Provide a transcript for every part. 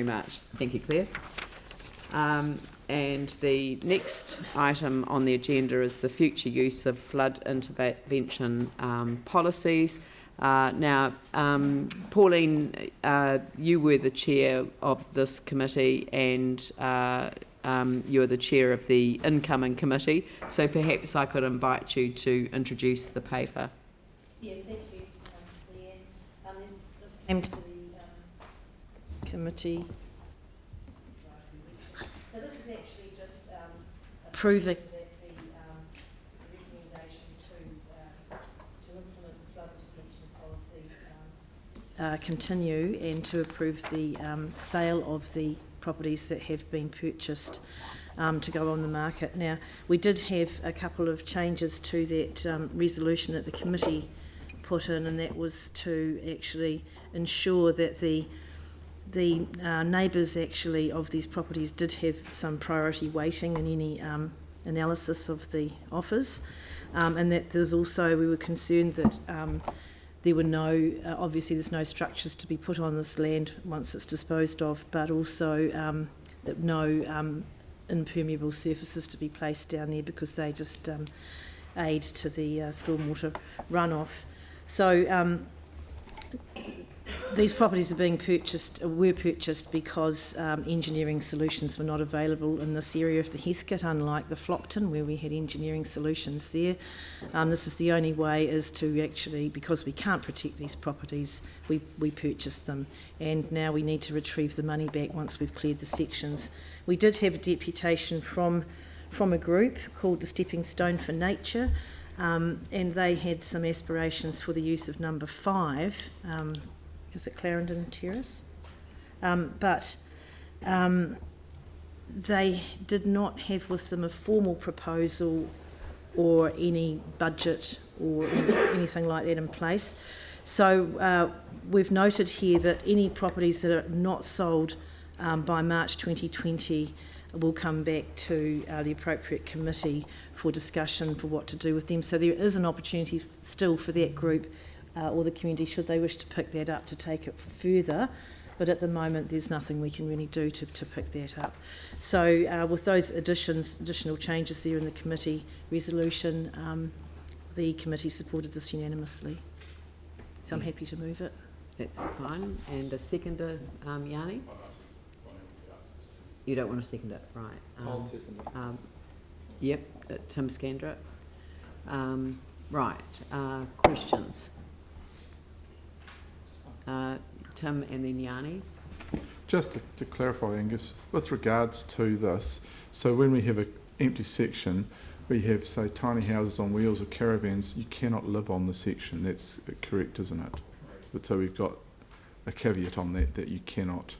much. Thank you, Claire. And the next item on the agenda is the future use of flood intervention policies. Now, Pauline, you were the chair of this committee and you're the chair of the incoming committee, so perhaps I could invite you to introduce the paper. Yeah, thank you, Leanne. This came to the committee. So this is actually just approving that the recommendation to implement flood intervention policies continue, and to approve the sale of the properties that have been purchased to go on the market. Now, we did have a couple of changes to that resolution that the committee put in, and that was to actually ensure that the neighbours actually of these properties did have some priority weighting in any analysis of the offers, and that there's also, we were concerned that there were no, obviously there's no structures to be put on this land once it's disposed of, but also that no impermeable surfaces to be placed down there, because they just aid to the stormwater runoff. So these properties were purchased because engineering solutions were not available in this area of the Heathcote, unlike the Flockton where we had engineering solutions there. This is the only way, is to actually, because we can't protect these properties, we purchased them, and now we need to retrieve the money back once we've cleared the sections. We did have a deputation from a group called the Stepping Stone for Nature, and they had some aspirations for the use of number 5. Is it Clarendon Terrace? But they did not have with them a formal proposal or any budget or anything like that in place. So we've noted here that any properties that are not sold by March 2020 will come back to the appropriate committee for discussion for what to do with them. So there is an opportunity still for that group or the community, should they wish to pick that up, to take it further, but at the moment there's nothing we can really do to pick that up. So with those additional changes there in the committee resolution, the committee supported this unanimously. So I'm happy to move it. That's fine. And a seconder, Yanni? You don't want to second it, right? I'll second it. Yep, Tim Scandrett. Right, questions? Tim and then Yanni. Just to clarify, Angus, with regards to this, so when we have an empty section, we have, say, tiny houses on wheels or caravans, you cannot live on the section. That's correct, isn't it? But so we've got a caveat on that you cannot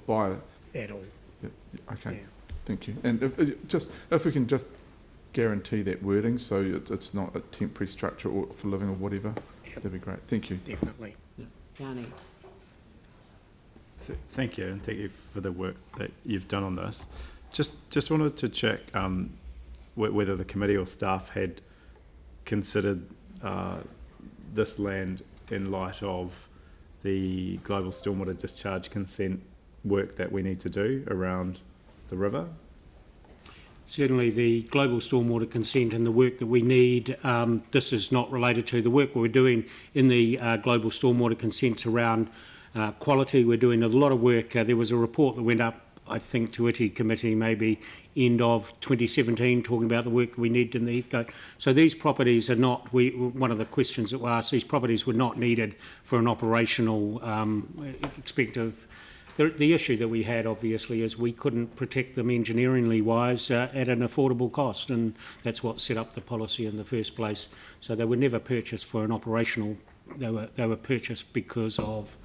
buy at all. Okay, Yeah. thank you. And if we can just guarantee that wording, so it's not a temporary structure or for living or whatever, that'd be great. Thank you. Definitely. Yanni. So, thank you, and thank you for the work that you've done on this. Just wanted to check whether the committee or staff had considered this land in light of the global stormwater discharge consent work that we need to do around the river. Certainly the global stormwater consent and the work that we need, this is not related to the work we're doing in the global stormwater consents around quality. We're doing a lot of work. There was a report that went up, I think, to ITI committee maybe end of 2017, talking about the work we need in the Heathcote. So these properties are not, one of the questions that were asked, these properties were not needed for an operational perspective. The issue that we had, obviously, is we couldn't protect them engineeringly wise at an affordable cost, and that's what set up the policy in the first place. So they were never purchased for an operational, they were purchased because of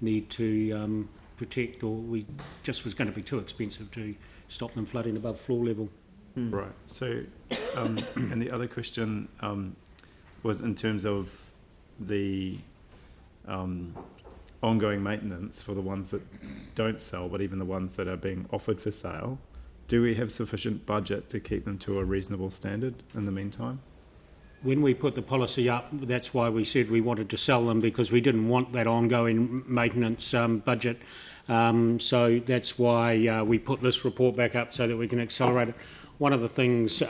need to protect, or we just was going to be too expensive to stop them flooding above floor level. Right. So, and the other question was in terms of the ongoing maintenance for the ones that don't sell, but even the ones that are being offered for sale. Do we have sufficient budget to keep them to a reasonable standard in the meantime? When we put the policy up, that's why we said we wanted to sell them, because we didn't want that ongoing maintenance budget. So that's why we put this report back up so that we can accelerate it. One of the things,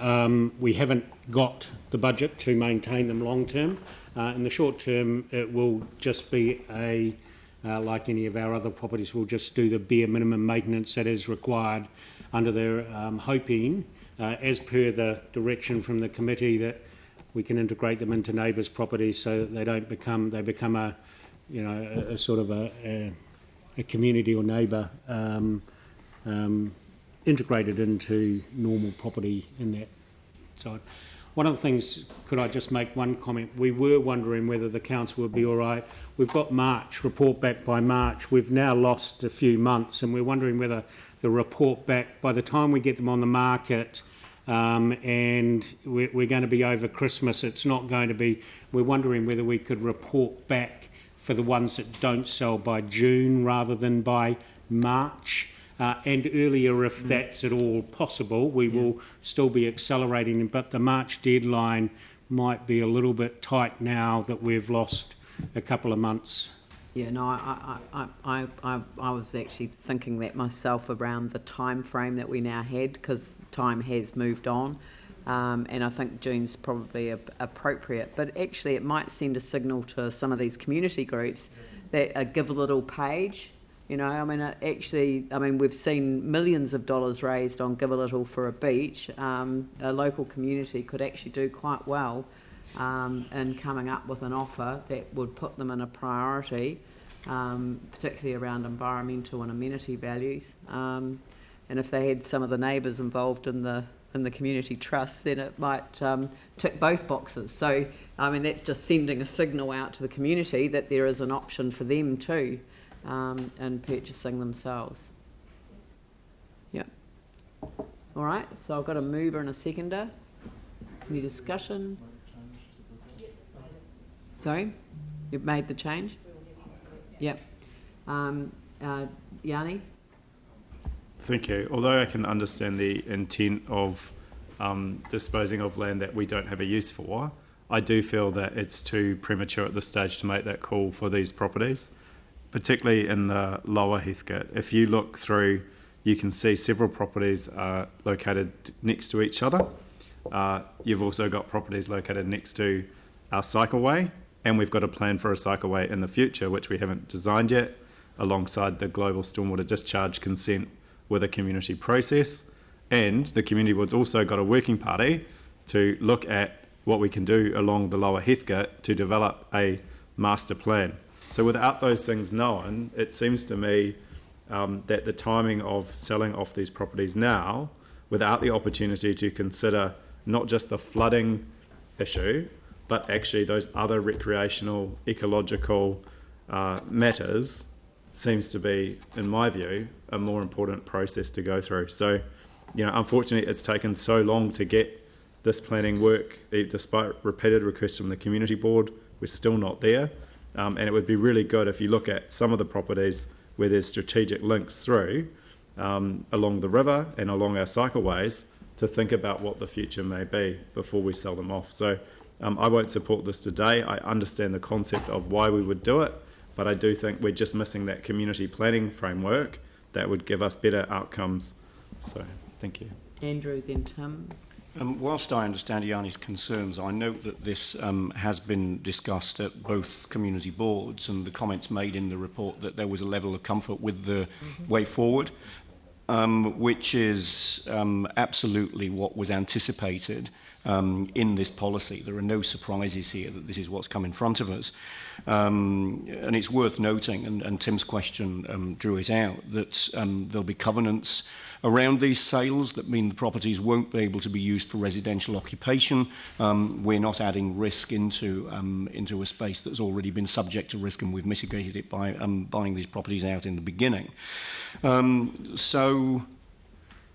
we haven't got the budget to maintain them long term. In the short term, it will just be like any of our other properties, we'll just do the bare minimum maintenance that is required under their hoping, as per the direction from the committee, that we can integrate them into neighbours' properties so that they become a, you know, a sort of a community or neighbour integrated into normal property in that side. One of the things, could I just make one comment? We were wondering whether the council would be all right. We've got March, report back by March. We've now lost a few months, and we're wondering whether the report back, by the time we get them on the market, and we're going to be over Christmas, it's not going to be, we're wondering whether we could report back for the ones that don't sell by June rather than by March. And earlier, if that's at all possible. We will still be accelerating, but the March deadline might be a little bit tight now that we've lost a couple of months. Yeah, no, I was actually thinking that myself around the time frame that we now had, because time has moved on, and I think June's probably appropriate. But actually, it might send a signal to some of these community groups that give a little page. You know, I mean, we've seen millions of dollars raised on Give a Little for a beach. A local community could actually do quite well in coming up with an offer that would put them in a priority, particularly around environmental and amenity values. And if they had some of the neighbours involved in the community trust, then it might tick both boxes. So, I mean, that's just sending a signal out to the community that there is an option for them too. And purchasing themselves. Yeah. All right, so I've got a mover and a seconder. Any discussion? Sorry? You've made the change? Yep. Yanni? Thank you. Although I can understand the intent of disposing of land that we don't have a use for, I do feel that it's too premature at this stage to make that call for these properties, particularly in the lower Heathcote. If you look through, you can see several properties are located next to each other. You've also got properties located next to our cycleway, and we've got a plan for a cycleway in the future, which we haven't designed yet, alongside the global stormwater discharge consent with a community process. And the community board's also got a working party to look at what we can do along the lower Heathcote to develop a master plan. So without those things known, it seems to me that the timing of selling off these properties now, without the opportunity to consider not just the flooding issue, but actually those other recreational, ecological matters, seems to be, in my view, a more important process to go through. So, you know, unfortunately, it's taken so long to get this planning work, despite repeated requests from the community board. We're still not there. And it would be really good if you look at some of the properties where there's strategic links through along the river and along our cycleways to think about what the future may be before we sell them off. So I won't support this today. I understand the concept of why we would do it, but I do think we're just missing that community planning framework that would give us better outcomes. So thank you. Andrew, then Tim. Whilst I understand Yanni's concerns, I note that this has been discussed at both community boards, and the comments made in the report that there was a level of comfort with the way forward, which is absolutely what was anticipated in this policy. There are no surprises here that this is what's come in front of us. And it's worth noting, and Tim's question drew it out, that there'll be covenants around these sales that mean the properties won't be able to be used for residential occupation. We're not adding risk into a space that's already been subject to risk, and we've mitigated it by buying these properties out in the beginning. So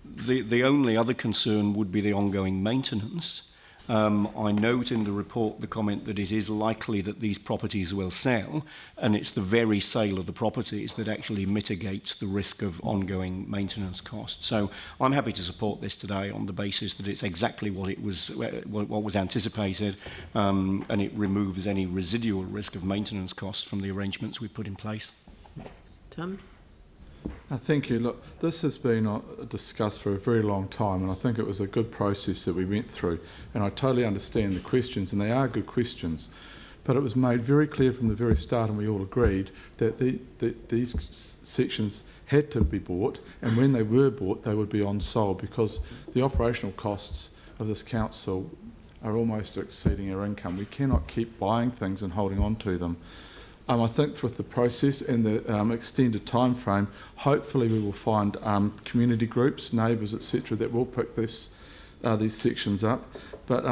the only other concern would be the ongoing maintenance. I note in the report the comment that it is likely that these properties will sell, and it's the very sale of the properties that actually mitigates the risk of ongoing maintenance costs. So I'm happy to support this today on the basis that it's exactly what was anticipated, and it removes any residual risk of maintenance costs from the arrangements we put in place. Tim? Thank you. Look, this has been discussed for a very long time, and I think it was a good process that we went through. And I totally understand the questions, and they are good questions. But it was made very clear from the very start, and we all agreed, that these sections had to be bought, and when they were bought, they would be on sold, because the operational costs of this council are almost exceeding our income. We cannot keep buying things and holding on to them. I think with the process and the extended time frame, hopefully we will find community groups, neighbours, etc., that will pick these sections up. But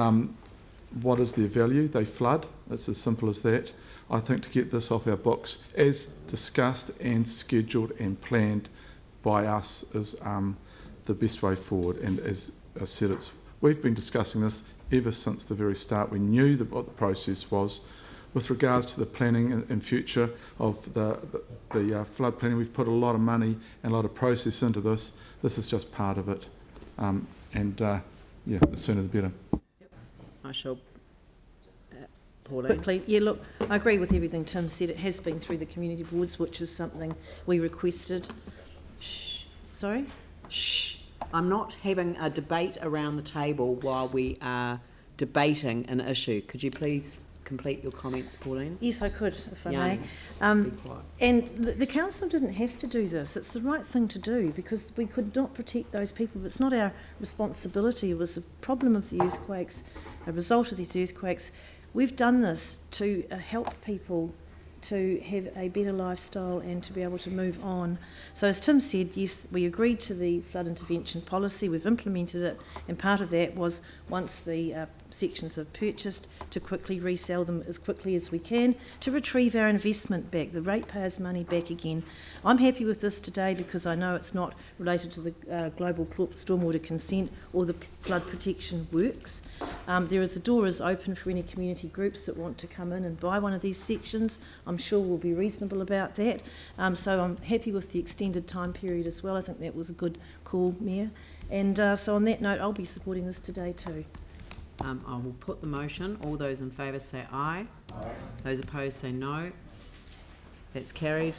what is their value? They flood. It's as simple as that. I think to get this off our books, as discussed and scheduled and planned by us, is the best way forward. And as I said, we've been discussing this ever since the very start. We knew what the process was. With regards to the planning in future of the flood planning, we've put a lot of money and a lot of process into this. This is just part of it. The sooner the better. I shall. Pauline. Quickly, yeah, look, I agree with everything Tim said. It has been through the community boards, which is something we requested. Shh. Sorry? Shh. I'm not having a debate around the table while we are debating an issue. Could you please complete your comments, Pauline? Yes, I could, if I may. Be quiet. And the council didn't have to do this. It's the right thing to do, because we could not protect those people. It's not our responsibility. It was a problem of the earthquakes, a result of these earthquakes. We've done this to help people to have a better lifestyle and to be able to move on. So as Tim said, yes, we agreed to the flood intervention policy, we've implemented it, and part of that was, once the sections are purchased, to quickly resell them as quickly as we can to retrieve our investment back, the ratepayers' money back again. I'm happy with this today because I know it's not related to the global stormwater consent or the flood protection works. The door is open for any community groups that want to come in and buy one of these sections. I'm sure we'll be reasonable about that. So I'm happy with the extended time period as well. I think that was a good call, Mayor. And so on that note, I'll be supporting this today too. I will put the motion. All those in favour say aye. Aye. Those opposed say no. That's carried.